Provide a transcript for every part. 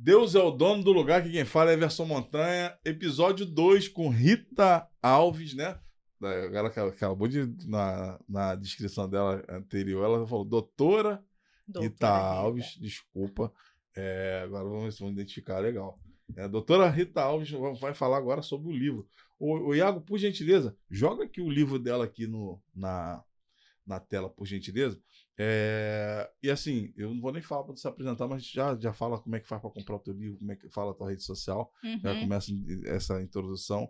Deus é o dono do lugar, que quem fala é Everson Montanha. Episódio 2 com Rita Alves, né? Ela acabou de, na descrição dela anterior, ela falou doutora Rita Alves, desculpa. Agora vamos ver se vamos identificar, legal. Doutora Rita Alves vai falar agora sobre o livro. O Iago, por gentileza, joga aqui o livro dela aqui na tela, por gentileza. E assim, eu não vou nem falar para se apresentar, mas já fala como é que faz para comprar o teu livro, como é que fala a tua rede social. Já começa essa introdução.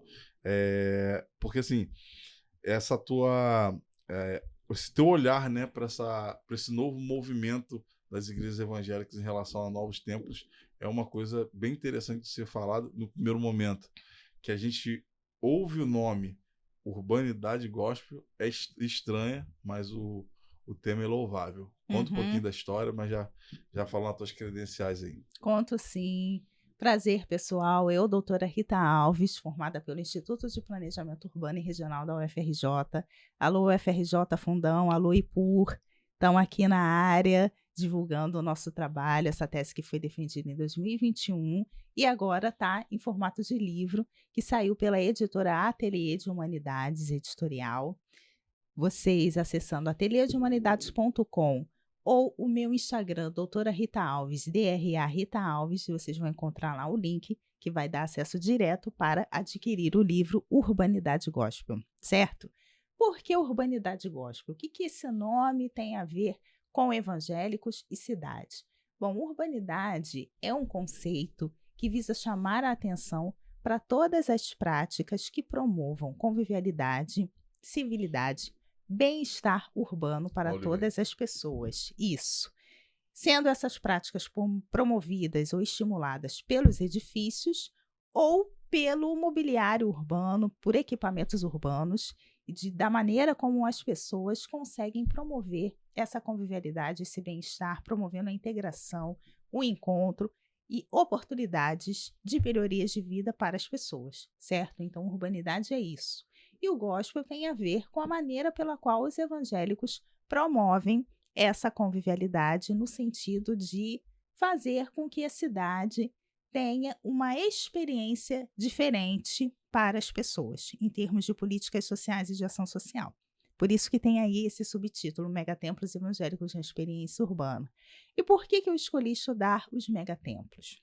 Porque assim, essa tua... esse teu olhar, né, para esse novo movimento das igrejas evangélicas em relação a novos templos é uma coisa bem interessante de ser falada no primeiro momento, que a gente ouve o nome Urbanidade Gospel, é estranha, mas o tema é louvável. Conta um pouquinho da história, mas já fala nas tuas credenciais aí. Conto sim. Prazer, pessoal. Eu, doutora Rita Alves, formada pelo Instituto de Planejamento Urbano e Regional da UFRJ. Alô, UFRJ Fundão, alô, IPUR. Estão aqui na área divulgando o nosso trabalho, essa tese que foi defendida em 2021 e agora está em formato de livro, que saiu pela editora Ateliê de Humanidades Editorial. Vocês acessando ateliêdehumanidades.com ou o meu Instagram, doutora Rita Alves, DRA Rita Alves, vocês vão encontrar lá o link que vai dar acesso direto para adquirir o livro Urbanidade Gospel, certo? Por que Urbanidade Gospel? O que esse nome tem a ver com evangélicos e cidade? Bom, urbanidade é um conceito que visa chamar a atenção para todas as práticas que promovam convivialidade, civilidade, bem-estar urbano para todas as pessoas. Isso. Sendo essas práticas promovidas ou estimuladas pelos edifícios ou pelo mobiliário urbano, por equipamentos urbanos, e da maneira como as pessoas conseguem promover essa convivialidade, esse bem-estar, promovendo a integração, o encontro e oportunidades de melhorias de vida para as pessoas, certo? Então, urbanidade é isso. E o gospel tem a ver com a maneira pela qual os evangélicos promovem essa convivialidade no sentido de fazer com que a cidade tenha uma experiência diferente para as pessoas, em termos de políticas sociais e de ação social. Por isso que tem aí esse subtítulo, Megatemplos Evangélicos na Experiência Urbana. E por que eu escolhi estudar os megatemplos?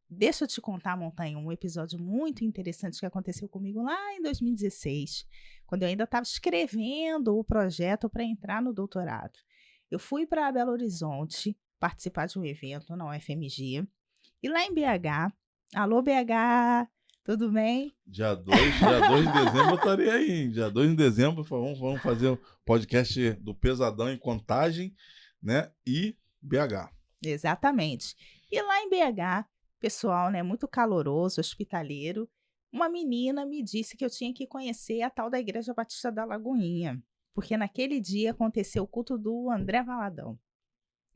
Deixa eu te contar, Montanha, um episódio muito interessante que aconteceu comigo lá em 2016, quando eu ainda estava escrevendo o projeto para entrar no doutorado. Eu fui para Belo Horizonte participar de um evento na UFMG, e lá em BH, alô BH, tudo bem? Dia 2 de dezembro eu estarei aí, hein? Dia 2 de dezembro vamos fazer o podcast do Pesadão em Contagem, né? E BH. Exatamente. E lá em BH, pessoal, né, muito caloroso, hospitaleiro, uma menina me disse que eu tinha que conhecer a tal da Igreja Batista da Lagoinha, porque naquele dia aconteceu o culto do André Valadão.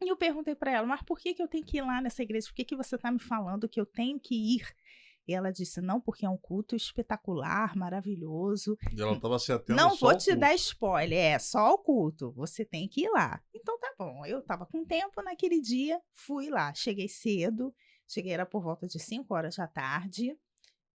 E eu perguntei para ela, mas por que eu tenho que ir lá nessa igreja? Por que você está me falando que eu tenho que ir? E ela disse, não, porque é um culto espetacular, maravilhoso. E ela estava se atendo não só vou te dar spoiler, é só o culto, você tem que ir lá. Então tá bom, eu estava com tempo naquele dia, fui lá, cheguei cedo, era por volta de 5 horas da tarde,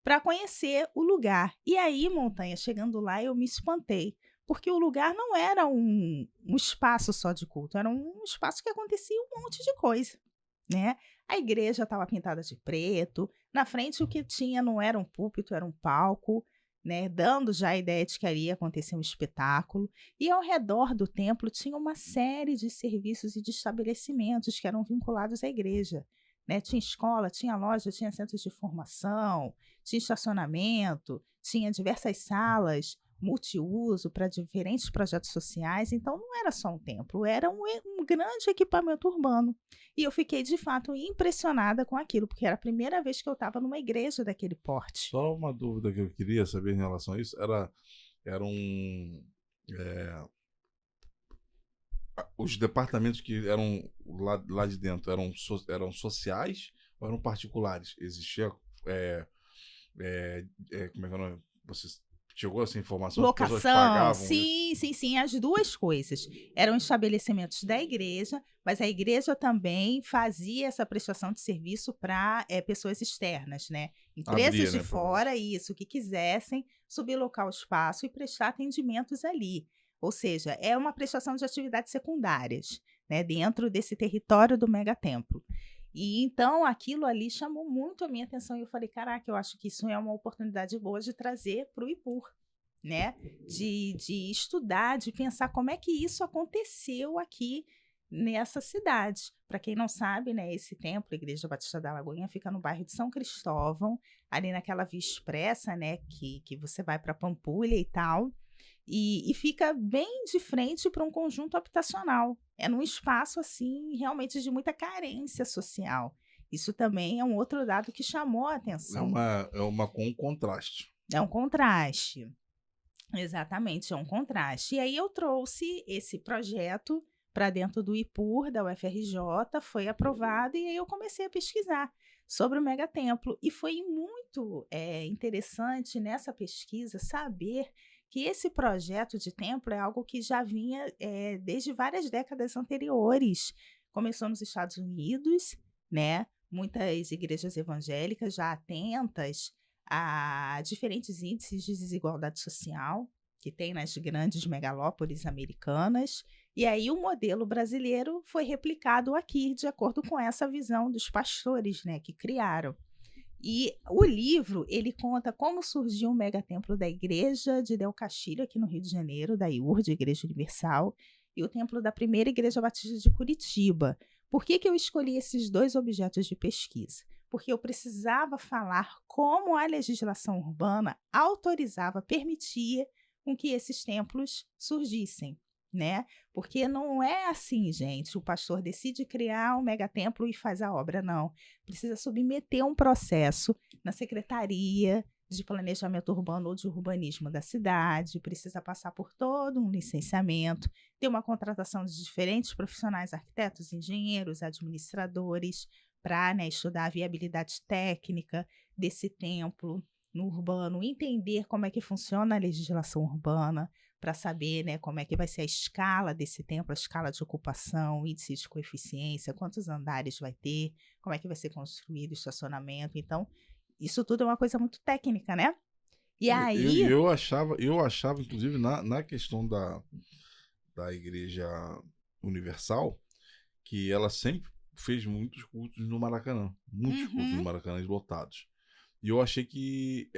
para conhecer o lugar. E aí, Montanha, chegando lá, eu me espantei, porque o lugar não era um espaço só de culto, era um espaço que acontecia um monte de coisa, né? A igreja estava pintada de preto, na frente o que tinha não era um púlpito, era um palco, né? Dando já a ideia de que ali ia acontecer um espetáculo. E ao redor do templo tinha uma série de serviços e de estabelecimentos que eram vinculados à igreja, né? Tinha escola, tinha loja, tinha centros de formação, tinha estacionamento, tinha diversas salas multiuso para diferentes projetos sociais. Então não era só um templo, era um grande equipamento urbano. E eu fiquei de fato impressionada com aquilo, porque era a primeira vez que eu estava numa igreja daquele porte. Só uma dúvida que eu queria saber em relação a isso, os departamentos que eram lá de dentro eram sociais ou eram particulares? Existia como é que é o nome? Vocês Chegou essa informação? As pessoas Locação, pagavam isso? sim, as duas coisas. Eram estabelecimentos da igreja, mas a igreja também fazia essa prestação de serviço para pessoas externas, né? Empresas Abria, de né, fora, isso, que quisessem sublocar o espaço e prestar atendimentos ali. Ou seja, é uma prestação de atividades secundárias, né, dentro desse território do megatemplo. E então aquilo ali chamou muito a minha atenção e eu falei, caraca, eu acho que isso é uma oportunidade boa de trazer para o IPUR, né? De estudar, de pensar como é que isso aconteceu aqui nessa cidade. Para quem não sabe, né, esse templo, a Igreja Batista da Lagoinha, fica no bairro de São Cristóvão, ali naquela via expressa, né, que você vai para Pampulha e tal. E fica bem de frente para um conjunto habitacional. É num espaço, assim, realmente de muita carência social. Isso também é um outro dado que chamou a atenção. É uma com um contraste. É um contraste. Exatamente, é um contraste. E aí eu trouxe esse projeto para dentro do IPUR, da UFRJ, foi aprovado, e aí eu comecei a pesquisar sobre o megatemplo. E foi muito interessante nessa pesquisa saber que esse projeto de templo é algo que já vinha desde várias décadas anteriores. Começou nos Estados Unidos, né? Muitas igrejas evangélicas já atentas a diferentes índices de desigualdade social que tem nas grandes megalópolis americanas. E aí o modelo brasileiro foi replicado aqui, de acordo com essa visão dos pastores, né, que criaram. E o livro, ele conta como surgiu o megatemplo da Igreja de Del Castilho, aqui no Rio de Janeiro, da IURD, Igreja Universal, e o templo da primeira Igreja Batista de Curitiba. Por que eu escolhi esses dois objetos de pesquisa? Porque eu precisava falar como a legislação urbana autorizava, permitia com que esses templos surgissem, né? Porque não é assim, gente, o pastor decide criar um megatemplo e faz a obra, não. Precisa submeter um processo na Secretaria de Planejamento Urbano ou de Urbanismo da cidade, precisa passar por todo um licenciamento, ter uma contratação de diferentes profissionais, arquitetos, engenheiros, administradores, para, né, estudar a viabilidade técnica desse templo no urbano, entender como é que funciona a legislação urbana, para saber, né, como é que vai ser a escala desse templo, a escala de ocupação, índice de coeficiência, quantos andares vai ter, como é que vai ser construído o estacionamento. Então, isso tudo é uma coisa muito técnica, né? E aí... Eu achava, inclusive, na questão da Igreja Universal, que ela sempre fez muitos cultos no Maracanã. Muitos cultos no Maracanã lotados. E eu achei que...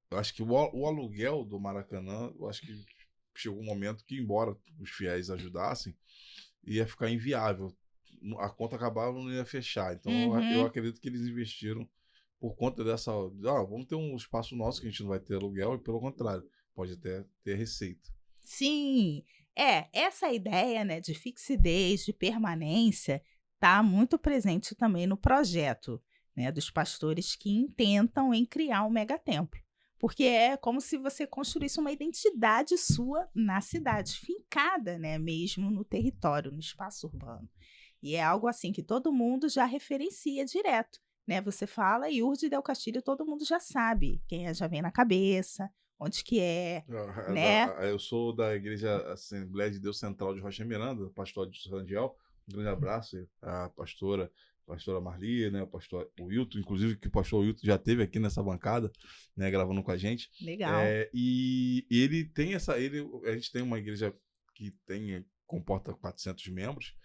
eu acho que o aluguel do Maracanã, eu acho que chegou um momento que, embora os fiéis ajudassem, ia ficar inviável. A conta acabava, não ia fechar. Então, eu acredito que eles investiram por conta dessa... vamos ter um espaço nosso que a gente não vai ter aluguel, e pelo contrário, pode até ter receita. Sim, essa ideia, né, de fixidez, de permanência, está muito presente também no projeto, né, dos pastores que intentam em criar um megatemplo. Porque é como se você construísse uma identidade sua na cidade, fincada, né, mesmo no território, no espaço urbano. E é algo assim que todo mundo já referencia direto, né? Você fala IURD Del Castilho, todo mundo já sabe quem já vem na cabeça, onde que é, né? Eu sou da Igreja Assembleia de Deus Central de Rocha Miranda, pastor de Rangel. Um grande abraço à pastora Marli, né, o pastor Wilton, inclusive, que o pastor Wilton já esteve aqui nessa bancada, né, gravando com a gente. Legal. E ele tem a gente tem uma igreja que comporta 400 membros,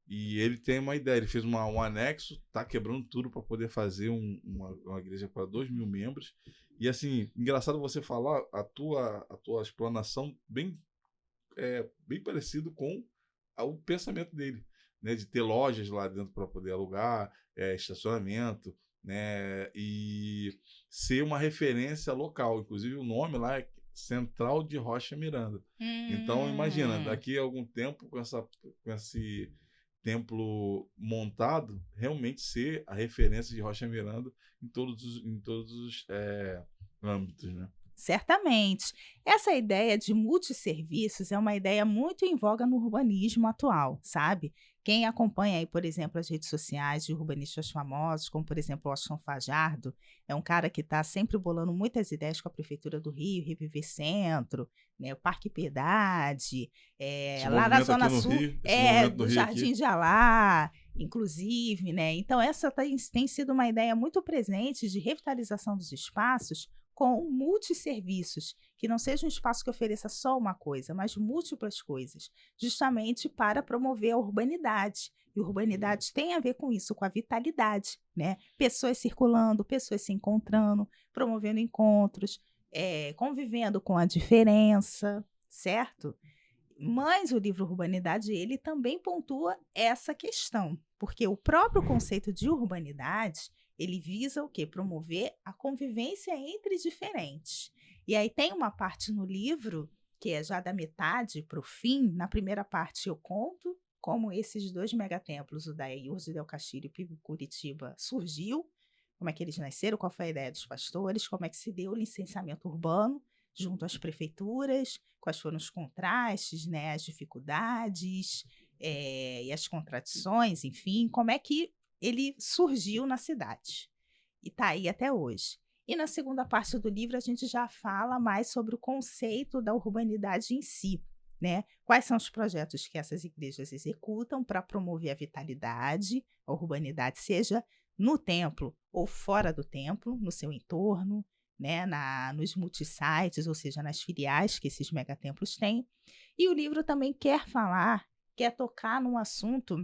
e ele tem uma ideia, ele fez um anexo, tá quebrando tudo para poder fazer uma igreja para 2.000 membros. E assim, engraçado você falar a tua explanação bem parecido com o pensamento dele, né, de ter lojas lá dentro para poder alugar, estacionamento, né, e ser uma referência local. Inclusive o nome lá é Central de Rocha Miranda. Então imagina, daqui a algum tempo com esse templo montado, realmente ser a referência de Rocha Miranda em todos os âmbitos, né? Certamente. Essa ideia de multisserviços é uma ideia muito em voga no urbanismo atual, sabe? Quem acompanha aí, por exemplo, as redes sociais de urbanistas famosos, como, por exemplo, o Washington Fajardo, é um cara que está sempre bolando muitas ideias com a Prefeitura do Rio, Reviver Centro, né, o Parque Piedade, Esse lá na movimento aqui Zona no Sul, Rio, esse movimento do do Rio Jardim aqui. de Alá, inclusive, né? Então, essa tem sido uma ideia muito presente de revitalização dos espaços com multisserviços, que não seja um espaço que ofereça só uma coisa, mas múltiplas coisas, justamente para promover a urbanidade. E urbanidade tem a ver com isso, com a vitalidade, né? Pessoas circulando, pessoas se encontrando, promovendo encontros, convivendo com a diferença, certo? Mas o livro Urbanidade, ele também pontua essa questão, porque o próprio conceito de urbanidade, ele visa o quê? Promover a convivência entre diferentes. E aí tem uma parte no livro, que é já da metade para o fim. Na primeira parte eu conto como esses 2 megatemplos, o da IURSS Del Castilho e o Curitiba, surgiu, como é que eles nasceram, qual foi a ideia dos pastores, como é que se deu o licenciamento urbano junto às prefeituras, quais foram os contrastes, né, as dificuldades e as contradições, enfim, como é que ele surgiu na cidade e está aí até hoje. E na segunda parte do livro a gente já fala mais sobre o conceito da urbanidade em si, né? Quais são os projetos que essas igrejas executam para promover a vitalidade, a urbanidade, seja no templo ou fora do templo, no seu entorno, né, nos multisites, ou seja, nas filiais que esses megatemplos têm. E o livro também quer tocar num assunto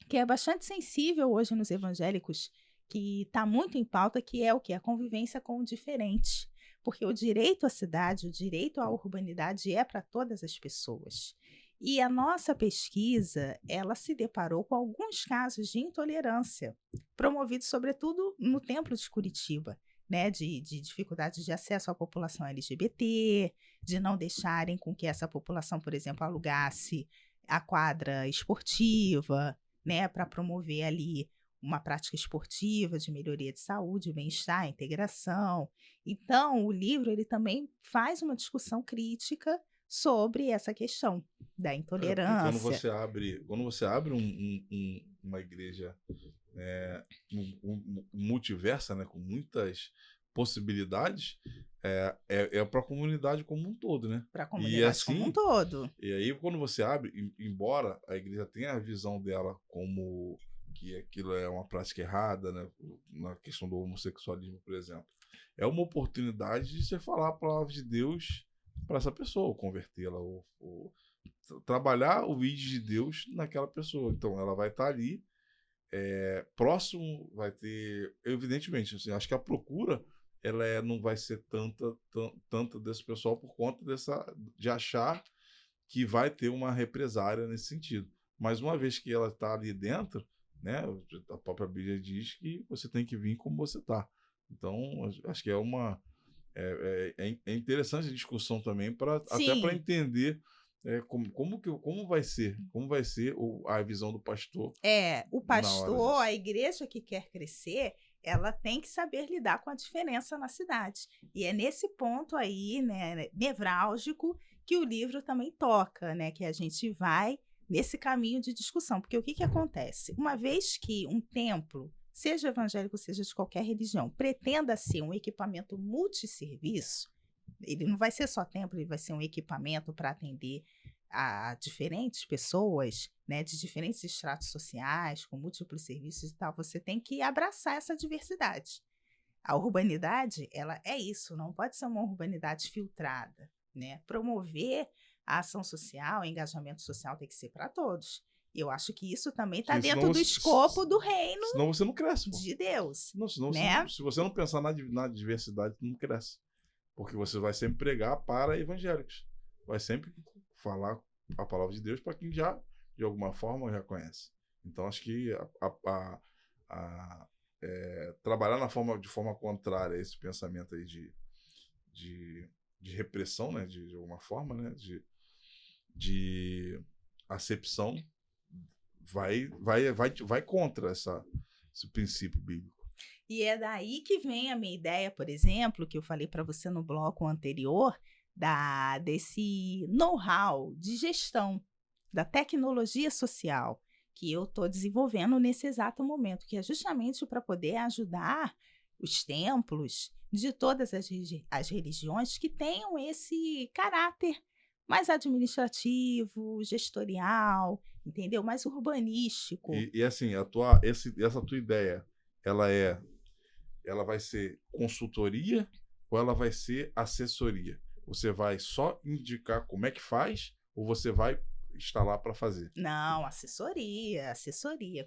que é bastante sensível hoje nos evangélicos, que está muito em pauta, que é o quê? A convivência com o diferente. Porque o direito à cidade, o direito à urbanidade é para todas as pessoas. E a nossa pesquisa, ela se deparou com alguns casos de intolerância, promovidos sobretudo no Templo de Curitiba, né, de dificuldades de acesso à população LGBT, de não deixarem com que essa população, por exemplo, alugasse a quadra esportiva, né, para promover ali uma prática esportiva de melhoria de saúde, bem-estar, integração. Então, o livro ele também faz uma discussão crítica sobre essa questão da Porque intolerância. quando você abre uma igreja multiversa, né, com muitas possibilidades, é para a comunidade como um todo, né? Para a E comunidade como um assim, todo. e aí quando você abre, embora a igreja tenha a visão dela como que aquilo é uma prática errada, né, na questão do homossexualismo, por exemplo, é uma oportunidade de você falar a palavra de Deus para essa pessoa, ou convertê-la, ou trabalhar o vídeo de Deus naquela pessoa. Então ela vai estar ali, próximo, vai ter, evidentemente, assim, acho que a procura ela não vai ser tanta desse pessoal por conta de achar que vai ter uma represária nesse sentido. Mas uma vez que ela está ali dentro, né, a própria Bíblia diz que você tem que vir como você está. Então, acho que é interessante a discussão também, até para entender como vai ser a visão do pastor. O pastor, a igreja que quer crescer, ela tem que saber lidar com a diferença na cidade. E é nesse ponto aí, né, nevrálgico, que o livro também toca, né, que a gente vai nesse caminho de discussão. Porque o que acontece? Uma vez que um templo, seja evangélico, seja de qualquer religião, pretenda ser um equipamento multisserviço, ele não vai ser só templo, ele vai ser um equipamento para atender a diferentes pessoas, né, de diferentes estratos sociais, com múltiplos serviços e tal. Você tem que abraçar essa diversidade. A urbanidade, ela é isso, não pode ser uma urbanidade filtrada, né? Promover a ação social, o engajamento social tem que ser para todos. Eu acho que isso também está dentro do escopo do reino. Senão você não cresce, de Deus. Não, senão né? se você não pensar na diversidade, não cresce. Porque você vai sempre pregar para evangélicos. Vai sempre falar a palavra de Deus para quem já, de alguma forma, já conhece. Então, acho que trabalhar de forma contrária a esse pensamento aí de repressão, né, de alguma forma, né, de acepção, vai contra esse princípio bíblico. E é daí que vem a minha ideia, por exemplo, que eu falei para você no bloco anterior, desse know-how de gestão, da tecnologia social, que eu estou desenvolvendo nesse exato momento, que é justamente para poder ajudar os templos de todas as religiões que tenham esse caráter mais administrativo, gestorial, entendeu? Mais urbanístico. E assim, essa tua ideia, ela vai ser consultoria ou ela vai ser assessoria? Você vai só indicar como é que faz ou você vai estar lá para fazer? Não, assessoria,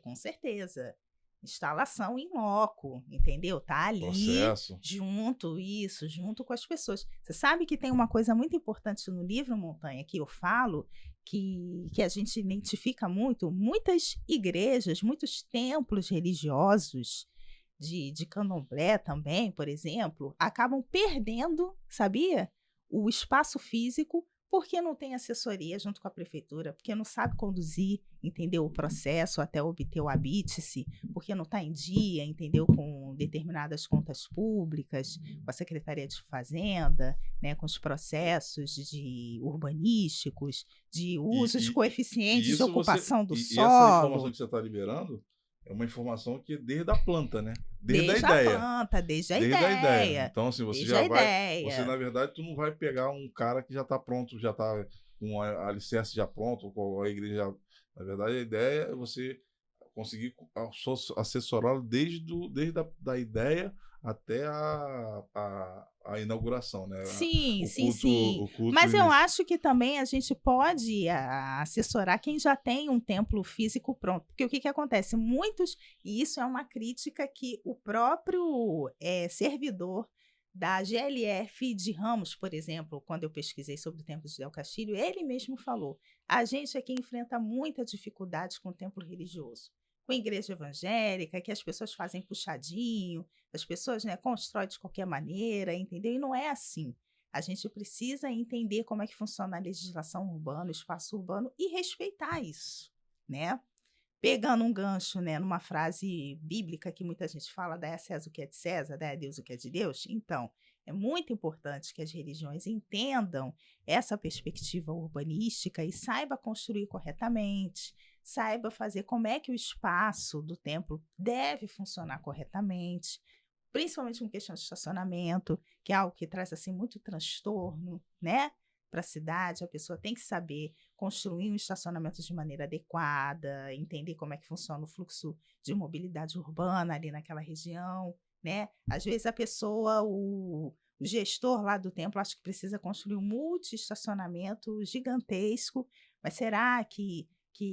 com certeza. Instalação em loco, entendeu? Tá ali Processo. junto com as pessoas. Você sabe que tem uma coisa muito importante no livro, Montanha, que eu falo, que a gente identifica muito, muitas igrejas, muitos templos religiosos de candomblé também, por exemplo, acabam perdendo, sabia? O espaço físico porque não tem assessoria junto com a prefeitura, porque não sabe conduzir, entendeu, o processo até obter o habite-se, porque não está em dia, entendeu, com determinadas contas públicas, com a Secretaria de Fazenda, né, com os processos urbanísticos, de usos coeficientes de ocupação do solo. E essa informação que você está liberando é uma informação que desde a planta, né? Desde a ideia. Desde a ideia. Então, assim, você já vai... Você, na verdade, tu não vai pegar um cara que já está pronto, já está com a alicerce já pronto, com a igreja já... Na verdade, a ideia é você conseguir assessorá-lo desde a ideia até a inauguração, né? Sim. Mas eu acho que também a gente pode assessorar quem já tem um templo físico pronto. Porque o que acontece? Muitos, e isso é uma crítica que o próprio servidor da GLF de Ramos, por exemplo, quando eu pesquisei sobre o templo de Del Castilho, ele mesmo falou, a gente aqui enfrenta muita dificuldade com o templo religioso. Com a igreja evangélica, que as pessoas fazem puxadinho, as pessoas, né, constroem de qualquer maneira, entendeu? E não é assim. A gente precisa entender como é que funciona a legislação urbana, o espaço urbano e respeitar isso, né? Pegando um gancho, né, numa frase bíblica que muita gente fala, dá a César o que é de César, dá a Deus o que é de Deus. Então, é muito importante que as religiões entendam essa perspectiva urbanística e saiba construir corretamente, saiba fazer como é que o espaço do templo deve funcionar corretamente, principalmente com questão de estacionamento, que é algo que traz assim muito transtorno, né, para a cidade. A pessoa tem que saber construir um estacionamento de maneira adequada, entender como é que funciona o fluxo de mobilidade urbana ali naquela região, né? Às vezes a pessoa, o gestor lá do templo, acha que precisa construir um multi-estacionamento gigantesco, mas será que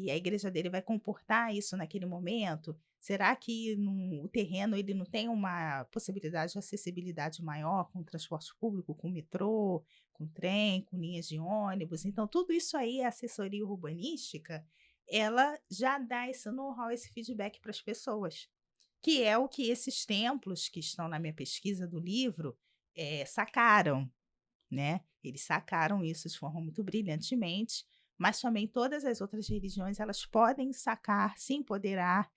a igreja dele vai comportar isso naquele momento? Será que o terreno ele não tem uma possibilidade de acessibilidade maior com o transporte público, com o metrô, com trem, com linhas de ônibus? Então, tudo isso aí, a assessoria urbanística, ela já dá esse know-how, esse feedback para as pessoas, que é o que esses templos que estão na minha pesquisa do livro sacaram, né? Eles sacaram isso de forma muito brilhantemente, mas também todas as outras religiões elas podem sacar, se empoderar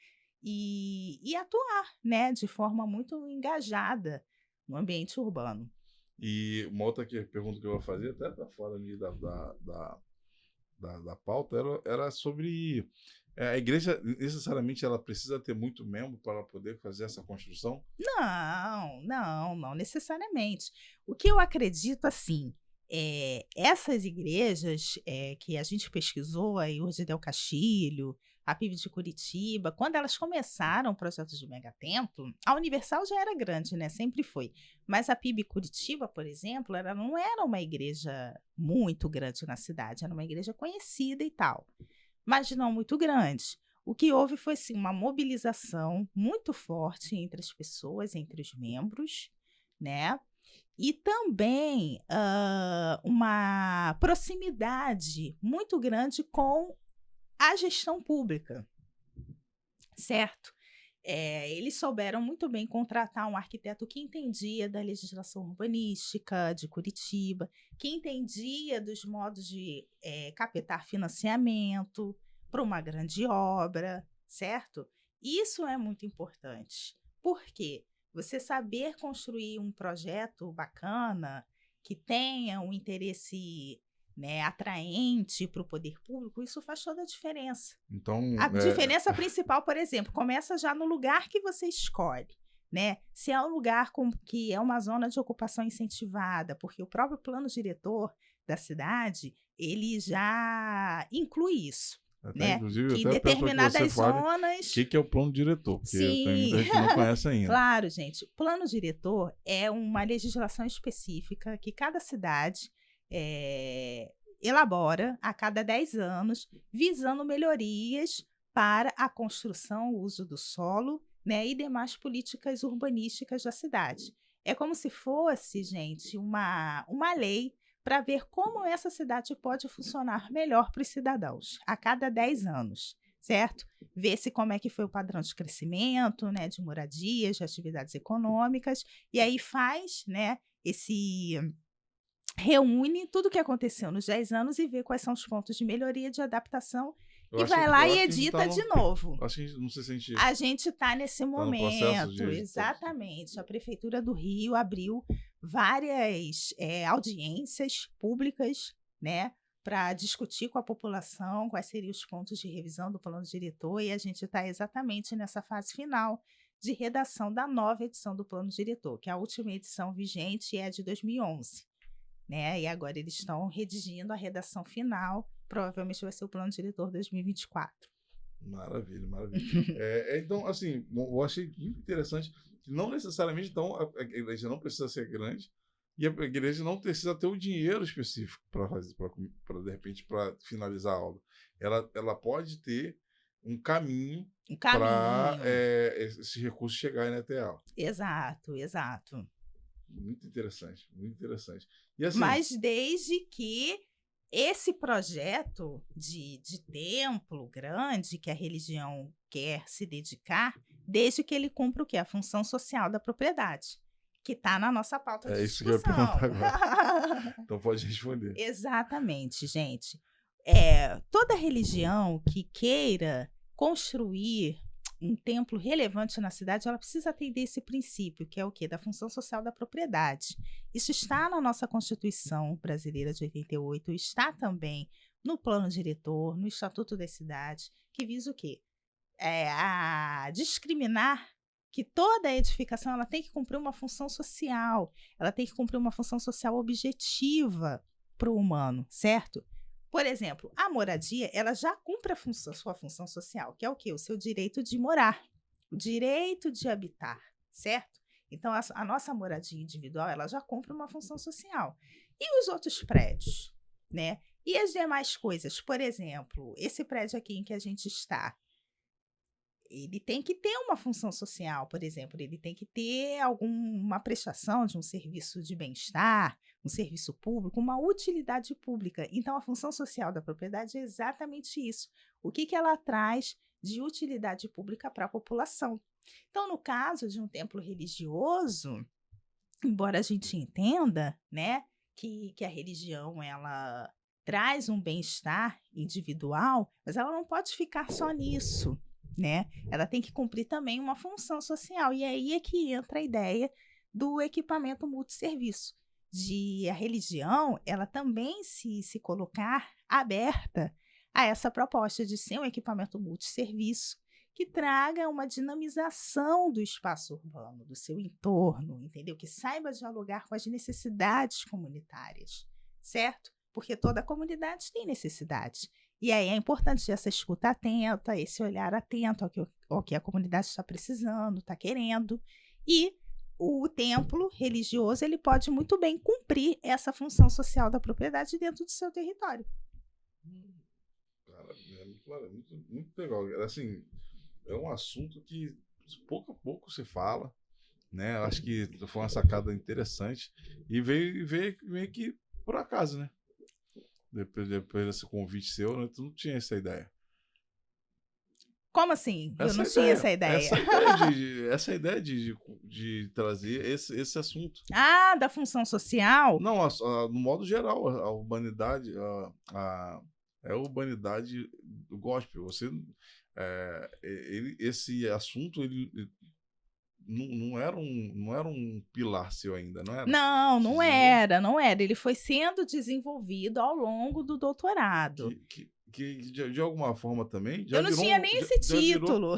e atuar, né, de forma muito engajada no ambiente urbano. E uma outra pergunta que eu vou fazer, até está fora ali da pauta, era sobre a igreja, necessariamente, ela precisa ter muito membro para poder fazer essa construção? Não necessariamente. O que eu acredito, assim, essas igrejas que a gente pesquisou, a Urdes de Del Castilho, a PIB de Curitiba, quando elas começaram o projeto de megatemplo, a Universal já era grande, né? Sempre foi. Mas a PIB Curitiba, por exemplo, ela não era uma igreja muito grande na cidade, era uma igreja conhecida e tal, mas não muito grande. O que houve foi, sim, uma mobilização muito forte entre as pessoas, entre os membros, né? E também uma proximidade muito grande com a gestão pública, certo? Eles souberam muito bem contratar um arquiteto que entendia da legislação urbanística de Curitiba, que entendia dos modos de captar financiamento para uma grande obra, certo? Isso é muito importante. Por quê? Você saber construir um projeto bacana, que tenha um interesse né, atraente para o poder público, isso faz toda a diferença. Então, A diferença principal, por exemplo, começa já no lugar que você escolhe, né? Se é um lugar que é uma zona de ocupação incentivada, porque o próprio plano diretor da cidade, ele já inclui isso, né? inclusive, Que até peço para que você determinadas fale zonas... o que é o plano diretor, porque tem Sim, muita gente que não conhece ainda. claro, gente. Plano diretor é uma legislação específica que cada cidade elabora a cada 10 anos, visando melhorias para a construção, o uso do solo, né, e demais políticas urbanísticas da cidade. É como se fosse, gente, uma lei para ver como essa cidade pode funcionar melhor para os cidadãos a cada 10 anos, certo? Ver-se como é que foi o padrão de crescimento, né, de moradias, de atividades econômicas, e aí faz, né, reúne tudo o que aconteceu nos 10 anos e vê quais são os pontos de melhoria, de adaptação, e vai lá e edita de novo. Acho que não sei se a gente está nesse momento, de exatamente. A Prefeitura do Rio abriu várias audiências públicas, né, para discutir com a população quais seriam os pontos de revisão do plano diretor, e a gente está exatamente nessa fase final de redação da nova edição do plano diretor, que a última edição vigente é de 2011. Né? E agora eles estão redigindo a redação final, provavelmente vai ser o plano diretor 2024. Maravilha, maravilha. Então, assim, eu achei muito interessante que não necessariamente então, a igreja não precisa ser grande e a igreja não precisa ter o dinheiro específico para fazer, de repente, para finalizar a obra. Ela pode ter um caminho para esse recurso chegar até ela. Exato, exato. Muito interessante, muito interessante. E assim, mas desde que esse projeto de templo grande que a religião quer se dedicar, desde que ele cumpra o quê? A função social da propriedade, que está na nossa pauta de discussão. É isso que eu ia perguntar agora. Então pode responder. Exatamente, gente. Toda religião que queira construir um templo relevante na cidade, ela precisa atender esse princípio, que é o quê? Da função social da propriedade. Isso está na nossa Constituição Brasileira de 88, está também no Plano Diretor, no Estatuto das Cidades, que visa o quê? A discriminar que toda edificação ela tem que cumprir uma função social, ela tem que cumprir uma função social objetiva para o humano, certo? Por exemplo, a moradia, ela já cumpre sua função social, que é o quê? O seu direito de morar, o direito de habitar, certo? Então, a nossa moradia individual, ela já cumpre uma função social. E os outros prédios, né? E as demais coisas? Por exemplo, esse prédio aqui em que a gente está, ele tem que ter uma função social, por exemplo, ele tem que ter alguma prestação de um serviço de bem-estar, um serviço público, uma utilidade pública. Então, a função social da propriedade é exatamente isso. O que ela traz de utilidade pública para a população? Então, no caso de um templo religioso, embora a gente entenda, né, que a religião ela traz um bem-estar individual, mas ela não pode ficar só nisso, né? Ela tem que cumprir também uma função social. E aí é que entra a ideia do equipamento multisserviço, de a religião ela também se colocar aberta a essa proposta de ser um equipamento multisserviço que traga uma dinamização do espaço urbano, do seu entorno, entendeu? Que saiba dialogar com as necessidades comunitárias, certo? Porque toda comunidade tem necessidades. E aí é importante essa escuta atenta, esse olhar atento ao que a comunidade está precisando, está querendo. E o templo religioso ele pode muito bem cumprir essa função social da propriedade dentro do seu território. Cara, muito legal. Assim, é um assunto que pouco a pouco se fala, né? Eu acho que foi uma sacada interessante e veio meio que por acaso, né? Depois desse convite seu, né? Tu não tinha essa ideia. Como assim? Eu não tinha essa ideia. Essa ideia de trazer esse assunto. Ah, da função social? Não, no modo geral, a urbanidade, a urbanidade do gospel. Esse assunto, ele não era um pilar seu ainda, não era? Não, Se não desenvolve- era, não era. Ele foi sendo desenvolvido ao longo do doutorado. que de alguma forma também já Eu não virou tinha nem esse já virou título.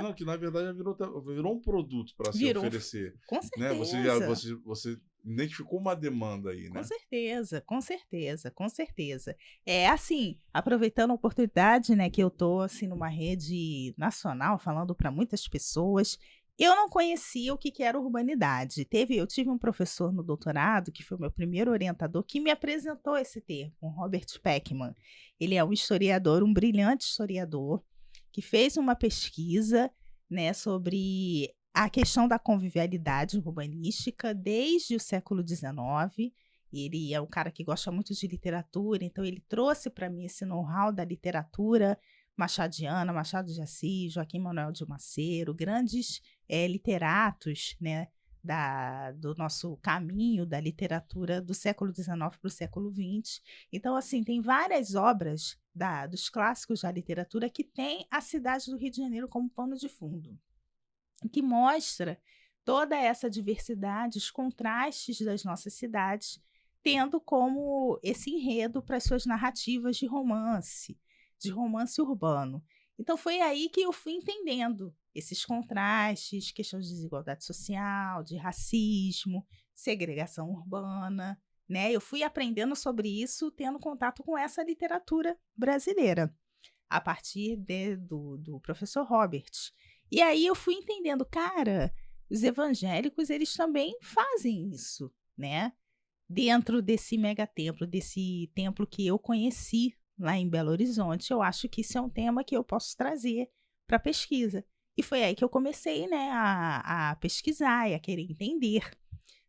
não, que na verdade já virou um produto para se Virou, oferecer, com né? certeza. Você identificou uma demanda aí, Com né? certeza, com certeza, com certeza. É assim, aproveitando a oportunidade, né, que eu tô assim numa rede nacional falando para muitas pessoas, eu não conhecia o que era urbanidade. Eu tive um professor no doutorado, que foi o meu primeiro orientador, que me apresentou esse termo, o Robert Peckman. Ele é um historiador, um brilhante historiador, que fez uma pesquisa, né, sobre a questão da convivialidade urbanística desde o século XIX. Ele é um cara que gosta muito de literatura, então ele trouxe para mim esse know-how da literatura machadiana, Machado de Assis, Joaquim Manuel de Macedo, grandes literatos, né, do nosso caminho da literatura do século XIX para o século XX. Então, assim, tem várias obras dos clássicos da literatura que tem a cidade do Rio de Janeiro como pano de fundo, que mostra toda essa diversidade, os contrastes das nossas cidades, tendo como esse enredo para as suas narrativas de romance urbano. Então foi aí que eu fui entendendo esses contrastes, questões de desigualdade social, de racismo, segregação urbana, né? Eu fui aprendendo sobre isso tendo contato com essa literatura brasileira, a partir do professor Robert. E aí eu fui entendendo, cara, os evangélicos, eles também fazem isso, né? Dentro desse megatemplo, desse templo que eu conheci lá em Belo Horizonte, eu acho que isso é um tema que eu posso trazer para a pesquisa. E foi aí que eu comecei, né, a pesquisar e a querer entender.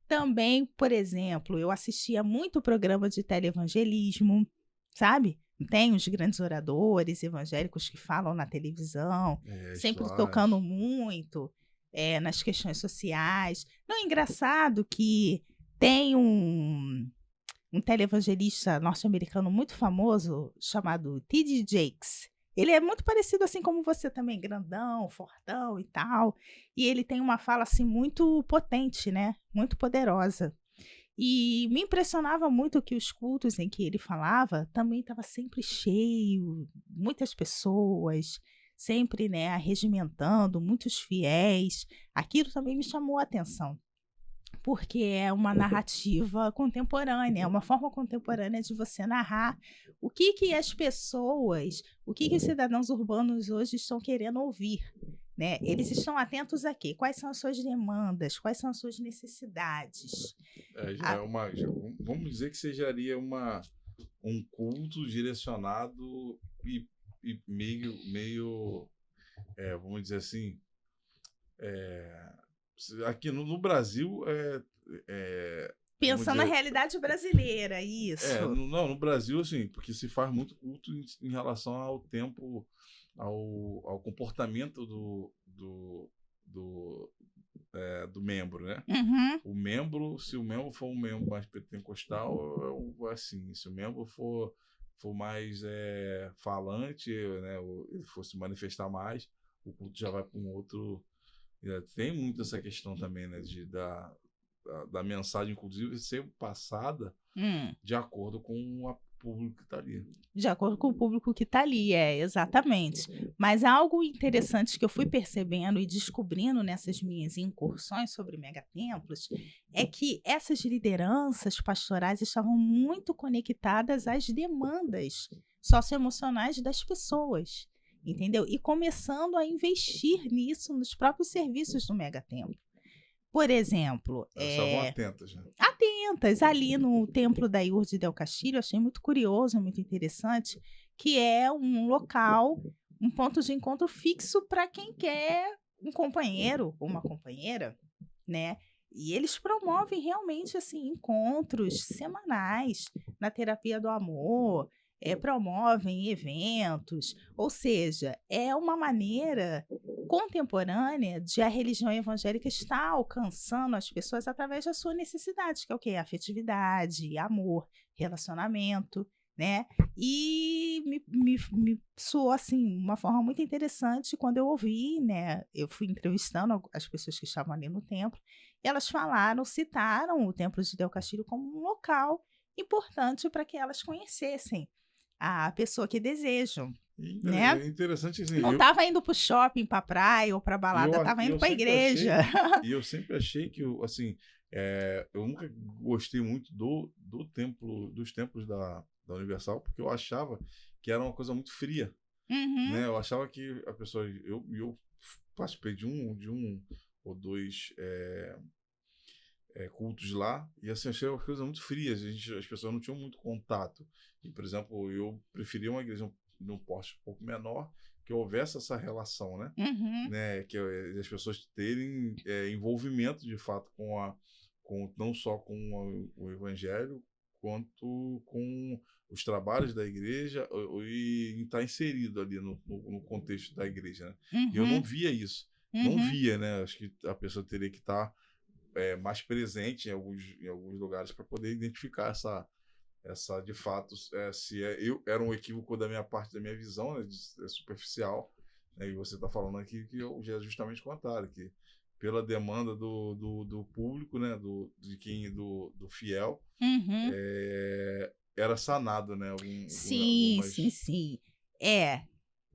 Também, por exemplo, eu assistia muito programa de televangelismo, sabe? Tem os grandes oradores evangélicos que falam na televisão, sempre tocando muito nas questões sociais. Não é engraçado que tem um televangelista norte-americano muito famoso chamado T.D. Jakes. Ele é muito parecido assim como você também, grandão, fortão e tal. E ele tem uma fala assim muito potente, né? Muito poderosa. E me impressionava muito que os cultos em que ele falava também estava sempre cheio, muitas pessoas, sempre, né, arregimentando, muitos fiéis. Aquilo também me chamou a atenção, porque é uma narrativa contemporânea, é uma forma contemporânea de você narrar o que as pessoas, o que os cidadãos urbanos hoje estão querendo ouvir, né? Eles estão atentos a quê? Quais são as suas demandas? Quais são as suas necessidades? Vamos dizer que seria um culto direcionado e meio vamos dizer assim, aqui no Brasil pensando na realidade brasileira, isso. No Brasil, assim, porque se faz muito culto em relação ao tempo, ao comportamento do membro, né? Uhum. Se o membro for um membro mais pentecostal, assim, se o membro for mais falante, né, ele for se manifestar mais, o culto já vai para um outro. Tem muito essa questão também, né, da mensagem, inclusive, ser passada de acordo com o público que está ali. De acordo com o público que está ali, exatamente. Mas algo interessante que eu fui percebendo e descobrindo nessas minhas incursões sobre megatemplos é que essas lideranças pastorais estavam muito conectadas às demandas socioemocionais das pessoas, entendeu? E começando a investir nisso nos próprios serviços do megatemplo. Por exemplo... Estavam atentas, né? Atentas. Ali no Templo da Lourdes del Castillo, achei muito curioso, muito interessante, que é um local, um ponto de encontro fixo para quem quer um companheiro ou uma companheira, né? E eles promovem realmente assim encontros semanais na terapia do amor, promovem eventos, ou seja, é uma maneira contemporânea de a religião evangélica estar alcançando as pessoas através da sua necessidade, que é o quê? Afetividade, amor, relacionamento, né? E me soou, assim, uma forma muito interessante quando eu ouvi, né? Eu fui entrevistando as pessoas que estavam ali no templo, e elas citaram o Templo de Del Castillo como um local importante para que elas conhecessem a pessoa que desejam, né? É interessante assim, Não estava indo para o shopping, para a praia ou para a balada, estava indo para a igreja. E eu sempre achei que, assim, eu nunca gostei muito dos templos da Universal, porque eu achava que era uma coisa muito fria, né? Eu achava que a pessoa... Eu participei de um ou dois cultos lá, e assim, achei uma coisa muito fria, as pessoas não tinham muito contato. E, por exemplo, eu preferia uma igreja num porte um pouco menor, que houvesse essa relação, né? Né? Que as pessoas terem envolvimento, de fato, não só com o evangelho, quanto com os trabalhos da igreja e estar inserido ali no contexto da igreja, né? E eu não via isso. Não via, né? Acho que a pessoa teria que estar mais presente em alguns lugares para poder identificar essa de fato, se eu era um equívoco da minha parte, da minha visão, né, superficial, né, e você está falando aqui que eu já é justamente o contrário, que pela demanda do público, né, do fiel, era sanado, né, Sim.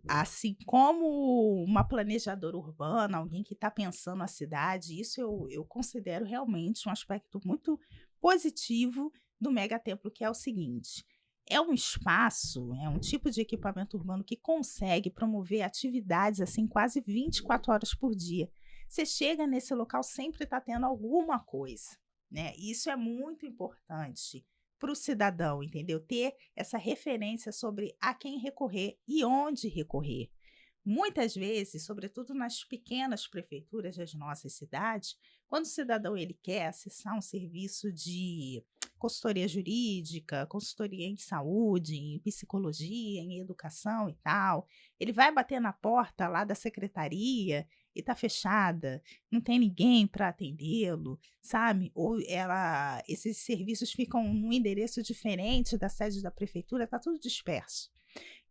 Assim como uma planejadora urbana, alguém que está pensando a cidade, isso eu considero realmente um aspecto muito positivo do megatemplo, que é o seguinte: é um espaço, é um tipo de equipamento urbano que consegue promover atividades assim quase 24 horas por dia. Você chega nesse local, sempre está tendo alguma coisa, né? Isso é muito importante para o cidadão, entendeu? Ter essa referência sobre a quem recorrer e onde recorrer. Muitas vezes, sobretudo nas pequenas prefeituras das nossas cidades, quando o cidadão ele quer acessar um serviço de consultoria jurídica, consultoria em saúde, em psicologia, em educação e tal, ele vai bater na porta lá da secretaria e está fechada, não tem ninguém para atendê-lo, sabe? Ou esses serviços ficam num endereço diferente da sede da prefeitura, está tudo disperso.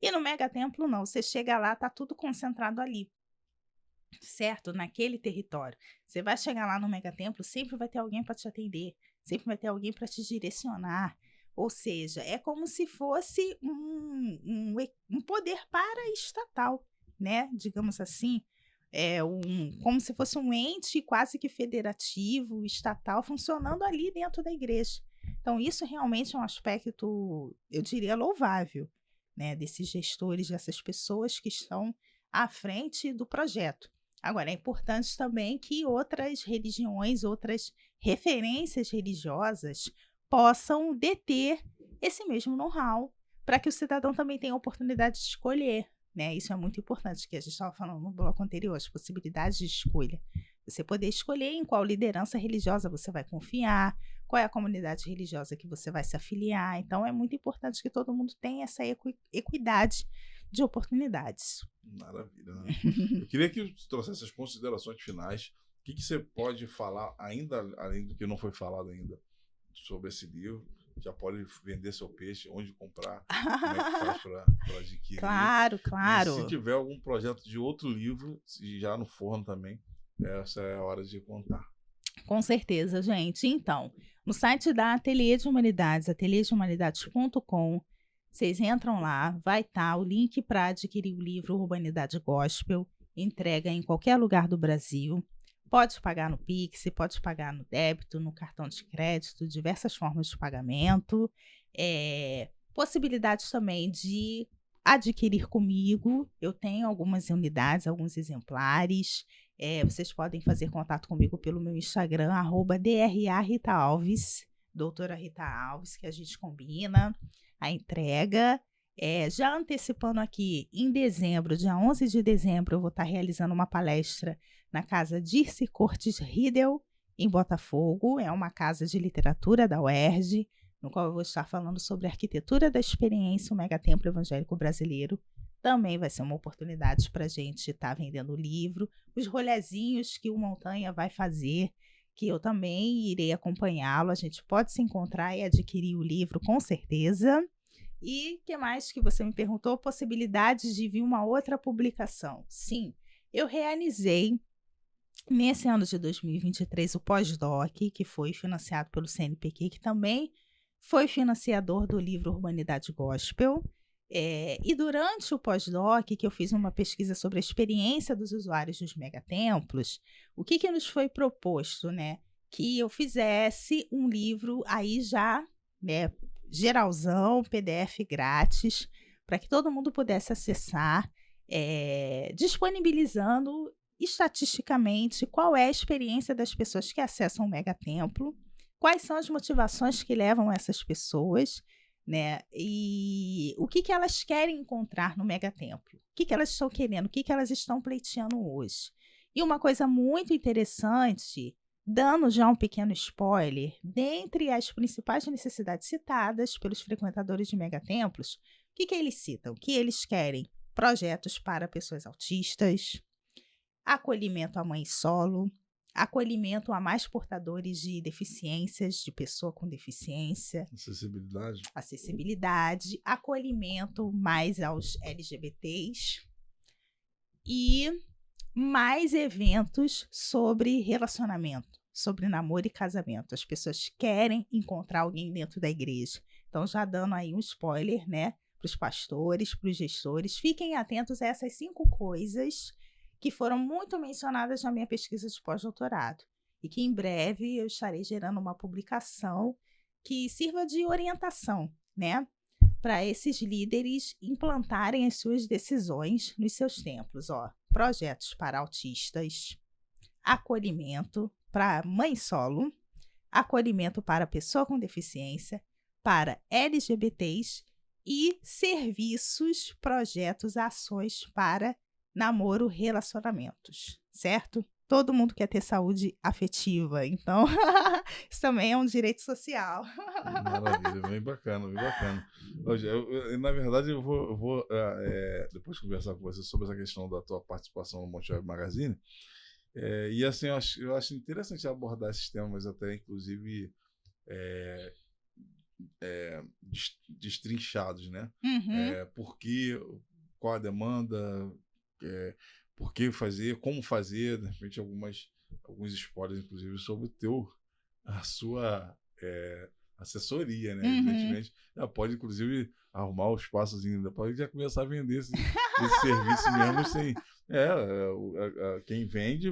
E no megatemplo não, você chega lá, está tudo concentrado ali, certo? Naquele território. Você vai chegar lá no megatemplo, sempre vai ter alguém para te atender, sempre vai ter alguém para te direcionar. Ou seja, é como se fosse um poder paraestatal, né? Digamos assim. Como se fosse um ente quase que federativo, estatal, funcionando ali dentro da igreja. Então, isso realmente é um aspecto, eu diria, louvável, né, desses gestores, dessas pessoas que estão à frente do projeto. Agora, é importante também que outras religiões, outras referências religiosas possam deter esse mesmo know-how, para que o cidadão também tenha a oportunidade de escolher, né? Isso é muito importante, que a gente estava falando no bloco anterior, as possibilidades de escolha. Você poder escolher em qual liderança religiosa você vai confiar, qual é a comunidade religiosa que você vai se afiliar. Então, é muito importante que todo mundo tenha essa equidade de oportunidades. Maravilha, né? Eu queria que você trouxesse as considerações finais. O que você pode falar ainda, além do que não foi falado ainda, sobre esse livro? Já pode vender seu peixe, onde comprar, como é que faz para adquirir. Claro. E se tiver algum projeto de outro livro, já no forno também, essa é a hora de contar. Com certeza, gente. Então, no site da Ateliê de Humanidades, ateliêdehumanidades.com, vocês entram lá, vai estar o link para adquirir o livro Urbanidade Gospel, entrega em qualquer lugar do Brasil. Pode pagar no Pix, pode pagar no débito, no cartão de crédito, diversas formas de pagamento. Possibilidades também de adquirir comigo. Eu tenho algumas unidades, alguns exemplares. Vocês podem fazer contato comigo pelo meu Instagram, @DRA_Rita_Alves, doutora Rita Alves, que a gente combina a entrega. Já antecipando aqui, em dezembro, dia 11 de dezembro, eu vou estar realizando uma palestra na Casa Dirce Cortes Riedel, em Botafogo. É uma casa de literatura da UERJ, no qual eu vou estar falando sobre a arquitetura da experiência, o megatemplo evangélico brasileiro. Também vai ser uma oportunidade para a gente estar vendendo o livro, os rolezinhos que o Montanha vai fazer, que eu também irei acompanhá-lo. A gente pode se encontrar e adquirir o livro, com certeza. E o que mais que você me perguntou? Possibilidades de vir uma outra publicação. Sim, eu realizei nesse ano de 2023 o pós-doc, que foi financiado pelo CNPq, que também foi financiador do livro Urbanidade Gospel. E durante o pós-doc, que eu fiz uma pesquisa sobre a experiência dos usuários dos megatemplos, o que nos foi proposto, né? Que eu fizesse um livro aí já, né, geralzão, PDF grátis, para que todo mundo pudesse acessar, disponibilizando estatisticamente qual é a experiência das pessoas que acessam o megatemplo, quais são as motivações que levam essas pessoas, né? E o que elas querem encontrar no megatemplo, o que elas estão querendo, o que elas estão pleiteando hoje. E uma coisa muito interessante, dando já um pequeno spoiler, dentre as principais necessidades citadas pelos frequentadores de megatemplos, o que eles citam? Que eles querem projetos para pessoas autistas, acolhimento a mãe solo, acolhimento a mais portadores de deficiências, de pessoa com deficiência, acessibilidade, acolhimento mais aos LGBTs e mais eventos sobre relacionamento, sobre namoro e casamento. As pessoas querem encontrar alguém dentro da igreja. Então, já dando aí um spoiler, né, para os pastores, para os gestores, fiquem atentos a essas 5 coisas que foram muito mencionadas na minha pesquisa de pós-doutorado e que em breve eu estarei gerando uma publicação que sirva de orientação, né, para esses líderes implantarem as suas decisões nos seus templos. Projetos para autistas, acolhimento para mãe solo, acolhimento para pessoa com deficiência, para LGBTs e serviços, projetos, ações para namoro, relacionamentos, certo? Todo mundo quer ter saúde afetiva, então isso também é um direito social. Maravilha, bem bacana, bem bacana. Hoje, na verdade, eu vou depois conversar com você sobre essa questão da tua participação no Monte Web Magazine. E assim, eu acho interessante abordar esses temas até, inclusive, destrinchados, né? Uhum. Qual a demanda, por que fazer, como fazer, de repente alguns spoilers, inclusive, sobre a sua assessoria, né? Uhum. Evidentemente, já pode, inclusive, arrumar o espaçozinho, pode já começar a vender esse serviço mesmo sem... quem vende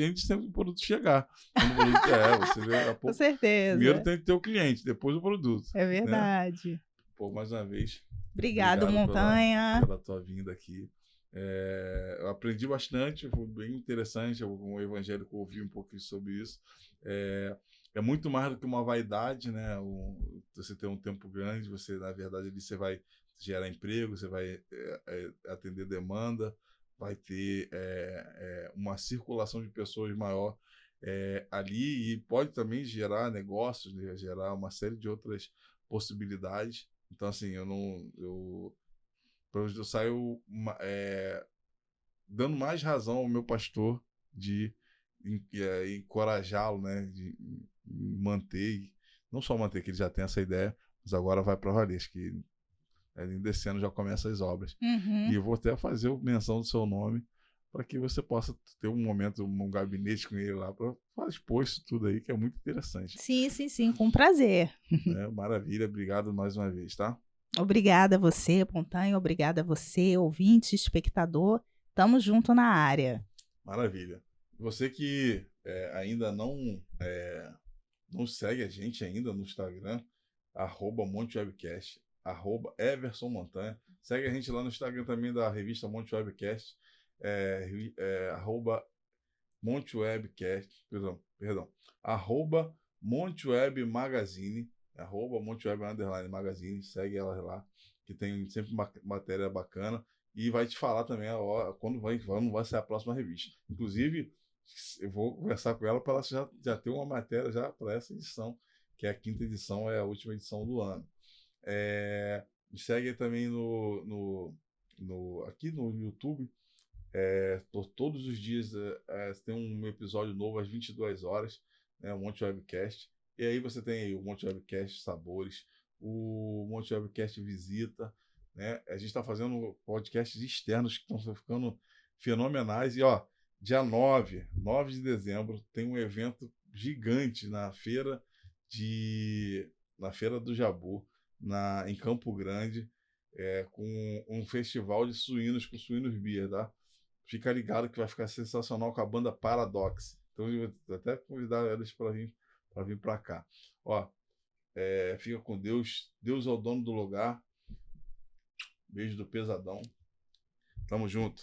antes do produto chegar. Quando o produto, com certeza. Primeiro tem que ter o cliente, depois o produto. É verdade. Né? Pô, mais uma vez. Obrigado Montanha. Pela tua vinda aqui. Eu aprendi bastante, foi bem interessante. Eu, como evangélico, ouvi um pouquinho sobre isso. É muito mais do que uma vaidade, né? Você ter um tempo grande, você, na verdade, ali você vai gerar emprego, você vai atender demanda, vai ter uma circulação de pessoas maior ali e pode também gerar negócios, né? Gerar uma série de outras possibilidades. Então, assim, eu saio dando mais razão ao meu pastor de encorajá-lo, né? De manter, não só manter, que ele já tem essa ideia, mas agora vai para valer. Acho que desse ano já começa as obras. Uhum. E eu vou até fazer menção do seu nome para que você possa ter um momento, um gabinete com ele lá para expor isso tudo aí, que é muito interessante. Sim, com prazer. Maravilha, obrigado mais uma vez, tá? Obrigada a você, Montanha, obrigada a você, ouvinte, espectador. Tamo junto na área. Maravilha. Você que ainda não segue a gente ainda no Instagram, @MonteWebcast, @EversonMontanha. Segue a gente lá no Instagram também da revista Monte Webcast, @MonteWebcast, perdão, @MonteWeb Magazine, @MonteWeb _Magazine, segue ela lá, que tem sempre matéria bacana e vai te falar também quando vai ser a próxima revista. Inclusive, eu vou conversar com ela para ela já ter uma matéria já para essa edição, que é a 5ª edição, é a última edição do ano. Me segue também aqui no YouTube. Todos os dias tem um episódio novo às 22 horas, né, o Monte Webcast. E aí você tem aí o Monte Webcast Sabores, o Monte Webcast visita, né? A gente está fazendo podcasts externos que estão ficando fenomenais. E, ó, dia 9 de dezembro, tem um evento gigante na feira do Jabu, em Campo Grande, com um festival de suínos, com suínos beer, tá? Fica ligado que vai ficar sensacional com a banda Paradox. Então, eu vou até convidar eles para vir para cá. Ó, fica com Deus. Deus é o dono do lugar. Beijo do Pesadão. Tamo junto.